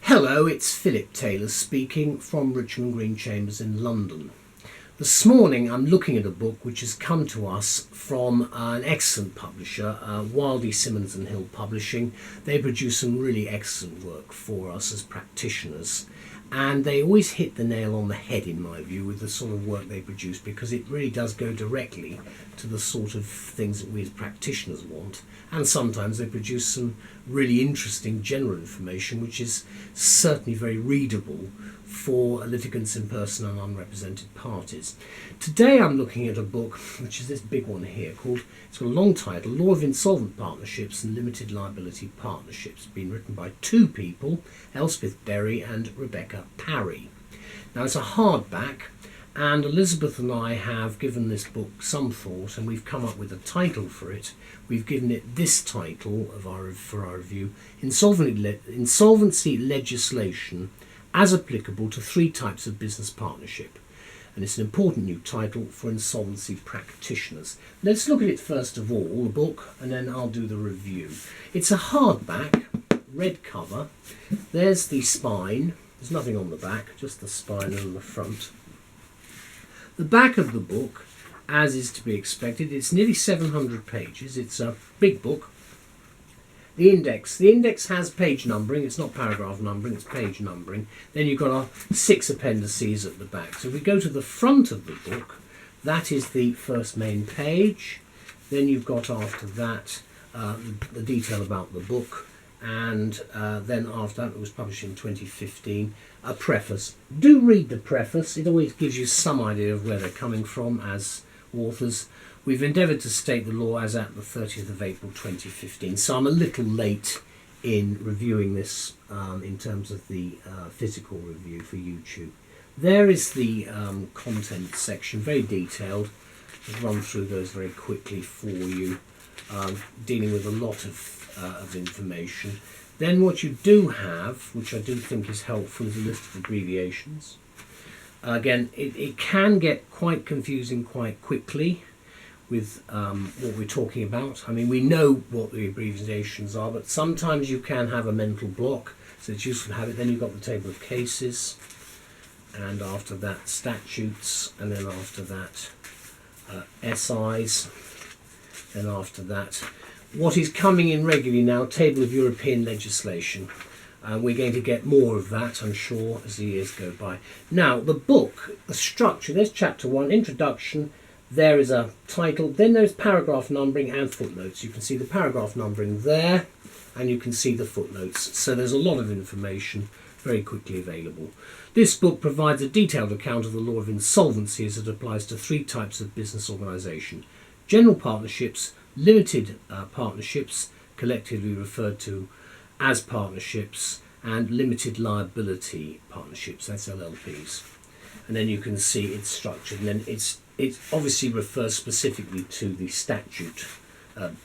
Hello, it's Philip Taylor speaking from Richmond Green Chambers in London. This morning I'm looking at a book which has come to us from an excellent publisher, Wildey, Simmons and Hill Publishing. They produce some really excellent work for us as practitioners, and they always hit the nail on the head in my view with the sort of work they produce, because it really does go directly to the sort of things that we as practitioners want. And sometimes they produce some really interesting general information which is certainly very readable for litigants in person and unrepresented parties. Today I'm looking at a book which is this big one here called, it's got a long title, Law of Insolvent Partnerships and Limited Liability Partnerships, been written by two people, Elspeth Berry and Rebecca Parry. Now it's a hardback, and Elizabeth and I have given this book some thought, and we've come up with a title for it. We've given it this title for our review: Insolvency Legislation as Applicable to Three Types of Business Partnership. And it's an important new title for insolvency practitioners. Let's look at it first of all, the book, and then I'll do the review. It's a hardback, red cover. There's the spine. There's nothing on the back, just the spine and the front. The back of the book, as is to be expected, it's nearly 700 pages. It's a big book. The index has page numbering. It's not paragraph numbering, it's page numbering. Then you've got our 6 appendices at the back. So if we go to the front of the book, that is the first main page. Then you've got after that the detail about the book. And then after that, it was published in 2015, a preface. Do read the preface. It always gives you some idea of where they're coming from as authors. We've endeavoured to state the law as at the 30th of April 2015, so I'm a little late in reviewing this in terms of the physical review for YouTube. There is the content section, very detailed. I'll run through those very quickly for you, dealing with a lot of information. Then what you do have, which I do think is helpful, is a list of abbreviations. Again, it can get quite confusing quite quickly with what we're talking about. I mean, we know what the abbreviations are, but sometimes you can have a mental block, so it's useful to have it. Then you've got the table of cases, and after that statutes, and then after that SIs, then after that what is coming in regularly now, table of European legislation. We're going to get more of that, I'm sure, as the years go by. Now, the book, the structure, there's chapter 1, introduction, there is a title, then there's paragraph numbering and footnotes. You can see the paragraph numbering there, and you can see the footnotes. So there's a lot of information very quickly available. This book provides a detailed account of the law of insolvency as it applies to 3 types of business organisation: general partnerships, limited partnerships, collectively referred to as partnerships, and limited liability partnerships, that's LLPs. And then you can see it's structured, and then it obviously refers specifically to the statute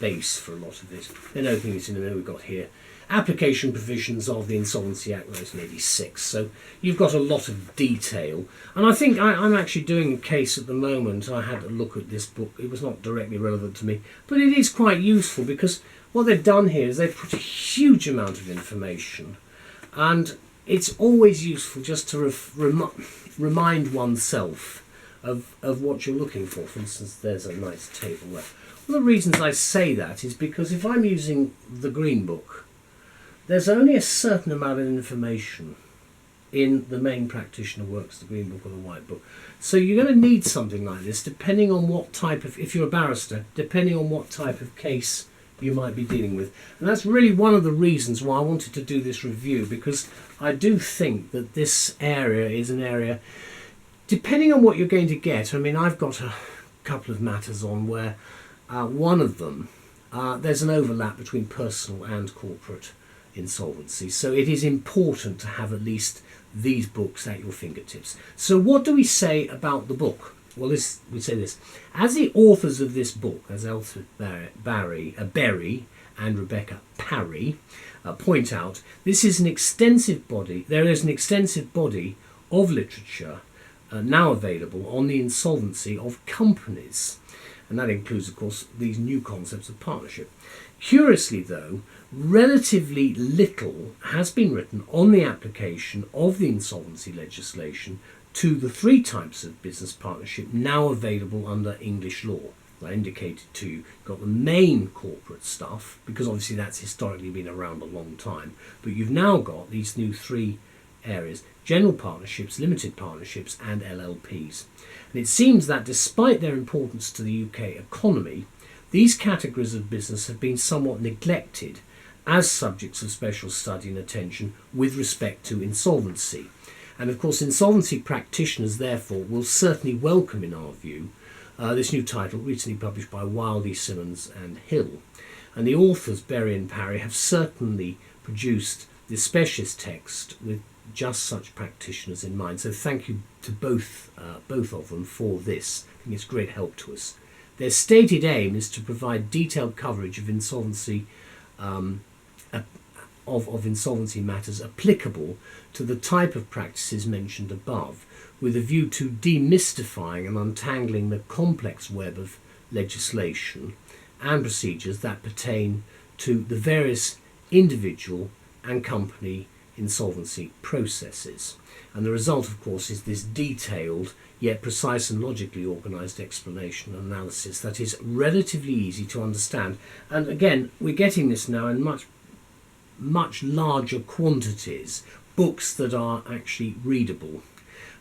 base for a lot of it. Then opening it in, and then we've got here application provisions of the Insolvency Act 1986. So you've got a lot of detail, and I think I'm actually doing a case at the moment. I had a look at this book. It was not directly relevant to me, but it is quite useful, because what they've done here is they've put a huge amount of information, and it's always useful just to remind oneself of what you're looking for. For instance, there's a nice table there. One of the reasons I say that is because if I'm using the Green Book, there's only a certain amount of information in the main practitioner works, the Green Book or the White Book. So you're going to need something like this, depending on what type of, if you're a barrister, depending on what type of case you might be dealing with. And that's really one of the reasons why I wanted to do this review, because I do think that this area is an area, depending on what you're going to get. I mean, I've got a couple of matters on where one of them, there's an overlap between personal and corporate insolvency. So it is important to have at least these books at your fingertips. So what do we say about the book? Well, we say this. As the authors of this book, as Elspeth Berry and Rebecca Parry point out, this is an extensive body. There is an extensive body of literature now available on the insolvency of companies. And that includes, of course, these new concepts of partnership. Curiously, though, Relatively little has been written on the application of the insolvency legislation to the three types of business partnership now available under English law. I indicated to you, you've got the main corporate stuff, because obviously that's historically been around a long time, but you've now got these new three areas: general partnerships, limited partnerships and LLPs. And it seems that despite their importance to the UK economy, these categories of business have been somewhat neglected as subjects of special study and attention with respect to insolvency. And of course, insolvency practitioners therefore will certainly welcome, in our view, this new title, recently published by Wildy, Simmons and Hill. And the authors, Berry and Parry, have certainly produced this specialist text with just such practitioners in mind. So thank you to both of them for this. I think it's great help to us. Their stated aim is to provide detailed coverage of insolvency of insolvency matters applicable to the type of practices mentioned above, with a view to demystifying and untangling the complex web of legislation and procedures that pertain to the various individual and company insolvency processes. And the result, of course, is this detailed yet precise and logically organised explanation and analysis that is relatively easy to understand. And again, we're getting this now in much larger quantities, books that are actually readable.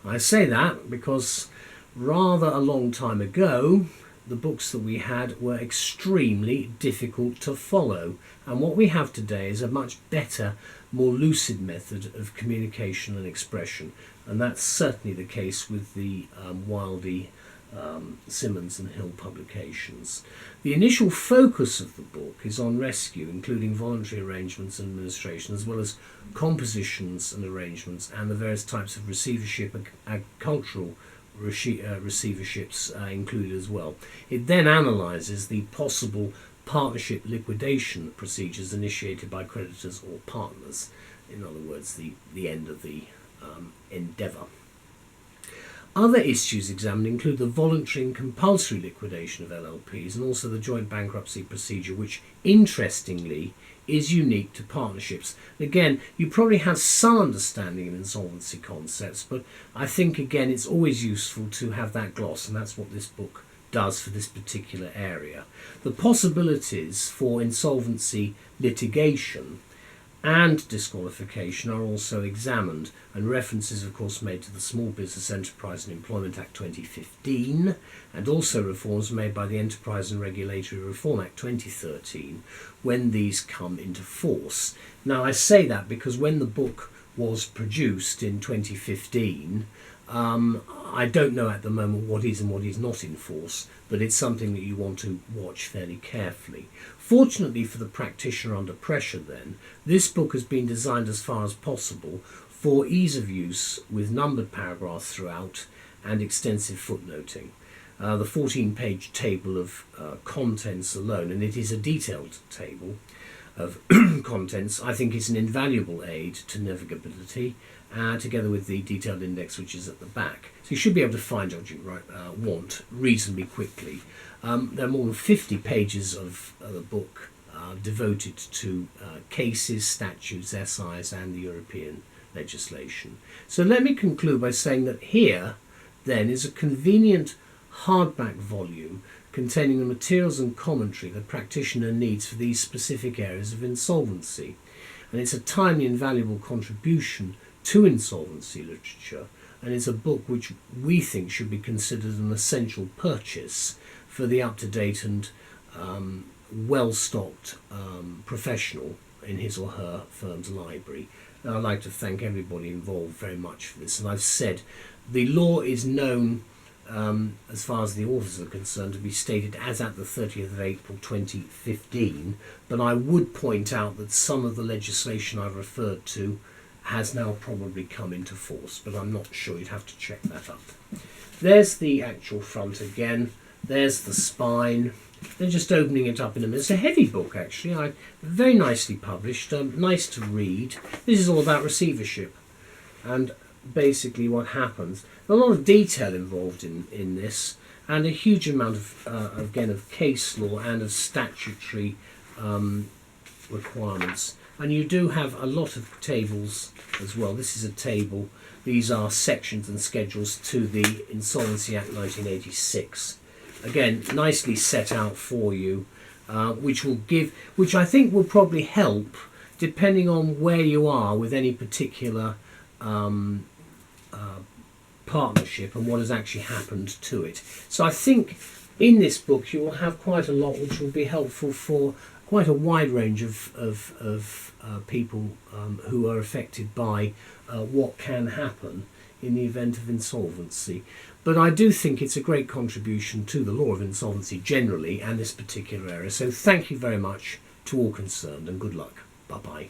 I say that because rather a long time ago, the books that we had were extremely difficult to follow, and what we have today is a much better, more lucid method of communication and expression, and that's certainly the case with the Wildy, Simmons and Hill publications. The initial focus of the book is on rescue, including voluntary arrangements and administration, as well as compositions and arrangements and the various types of receivership and agricultural receiverships included as well. It then analyses the possible partnership liquidation procedures initiated by creditors or partners. In other words, the end of the endeavour. Other issues examined include the voluntary and compulsory liquidation of LLPs and also the joint bankruptcy procedure, which interestingly is unique to partnerships. Again, you probably have some understanding of insolvency concepts, but I think again it's always useful to have that gloss, and that's what this book does for this particular area. The possibilities for insolvency litigation and disqualification are also examined, and references of course made to the Small Business Enterprise and Employment Act 2015 and also reforms made by the Enterprise and Regulatory Reform Act 2013 when these come into force. Now I say that because when the book was produced in 2015, I don't know at the moment what is and what is not in force, but it's something that you want to watch fairly carefully. Fortunately for the practitioner under pressure then, this book has been designed as far as possible for ease of use with numbered paragraphs throughout and extensive footnoting. The 14-page table of contents alone, and it is a detailed table of contents, I think is an invaluable aid to navigability, together with the detailed index which is at the back. So you should be able to find what you want reasonably quickly. There are more than 50 pages of the book devoted to cases, statutes, SIs and the European legislation. So let me conclude by saying that here then is a convenient hardback volume containing the materials and commentary the practitioner needs for these specific areas of insolvency. And it's a timely and valuable contribution to insolvency literature, and it's a book which we think should be considered an essential purchase for the up-to-date and well-stocked professional in his or her firm's library. And I'd like to thank everybody involved very much for this. And I've said the law is known, as far as the authors are concerned, to be stated as at the 30th of April 2015, but I would point out that some of the legislation I've referred to has now probably come into force, but I'm not sure. You'd have to check that up. There's the actual front again. There's the spine. They're just opening it up in a minute. It's a heavy book, actually. Very nicely published, nice to read. This is all about receivership and basically what happens. There's a lot of detail involved in this, and a huge amount of again of case law and of statutory requirements. And you do have a lot of tables as well. This is a table. These are sections and schedules to the Insolvency Act 1986. Again, nicely set out for you, which I think will probably help depending on where you are with any particular partnership and what has actually happened to it. So I think in this book you will have quite a lot which will be helpful for quite a wide range of people who are affected by what can happen in the event of insolvency. But I do think it's a great contribution to the law of insolvency generally and this particular area. So thank you very much to all concerned and good luck. Bye-bye.